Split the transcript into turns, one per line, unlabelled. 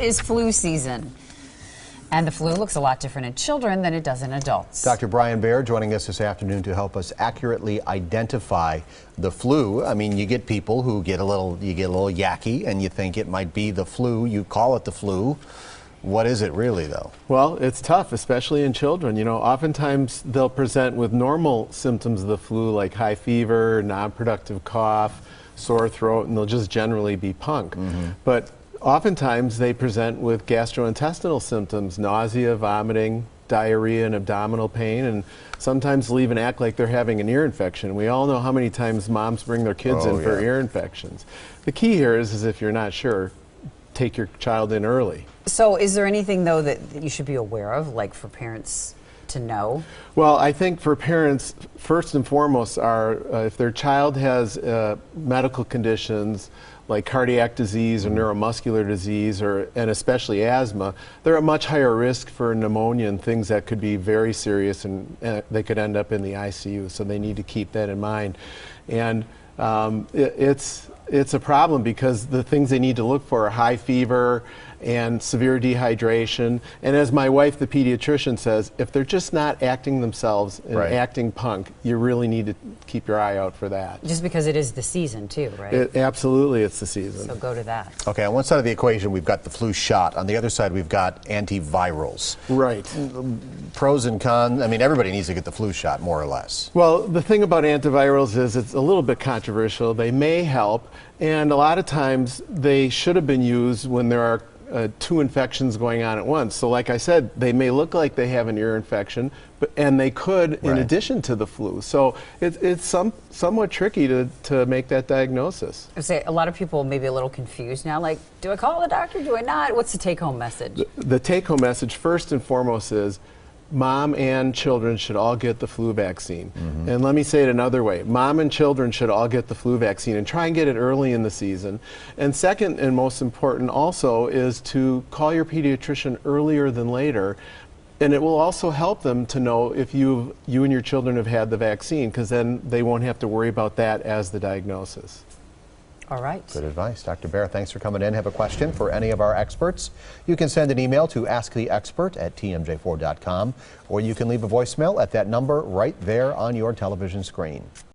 Is flu season, and the flu looks a lot different in children than it does in adults.
Dr. Brian Baer joining us this afternoon to help us accurately identify the flu. I mean, you get people who get a little yucky and you think it might be the flu. You call it the flu. What is it really, though?
Well, it's tough, especially in children. You know, oftentimes they'll present with normal symptoms of the flu like high fever, non-productive cough, sore throat, and they'll just generally be punk. But oftentimes they present with gastrointestinal symptoms, nausea, vomiting, diarrhea, and abdominal pain, and sometimes they'll even act like they're having an ear infection. We all know how many times moms bring their kids in for ear infections. The key here is if you're not sure, take your child in early.
So is there anything, though, that you should be aware of, like for parents to know?
Well, I think for parents, first and foremost are if their child has medical conditions like cardiac disease or neuromuscular disease, and especially asthma, they're at much higher risk for pneumonia and things that could be very serious, and they could end up in the ICU. So they need to keep that in mind. And it's a problem because the things they need to look for are high fever and severe dehydration. And as my wife, the pediatrician, says, if they're just not acting themselves and acting punk, you really need to keep your eye out for that.
Just because it is the season, too, right?
Absolutely, it's the season.
So go to that.
Okay, on one side of the equation, we've got the flu shot. On the other side, we've got antivirals.
Right.
Pros and cons. I mean, everybody needs to get the flu shot, more or less.
Well, the thing about antivirals is it's a little bit controversial. They may help, and a lot of times they should have been used when there are two infections going on at once. So like I said, they may look like they have an ear infection, and they could in addition to the flu. So it's somewhat tricky to make that diagnosis.
I say a lot of people may be a little confused now, like, do I call the doctor, do I not? What's the take-home message?
The take-home message, first and foremost, is mom and children should all get the flu vaccine. And let me say it another way. Mom and children should all get the flu vaccine and try and get it early in the season. And second and most important also is to call your pediatrician earlier than later. And it will also help them to know if you and your children have had the vaccine, because then they won't have to worry about that as the diagnosis.
All right.
Good advice. Dr. Baer, thanks for coming in. Have a question for any of our experts? You can send an email to asktheexpert@tmj4.com, or you can leave a voicemail at that number right there on your television screen.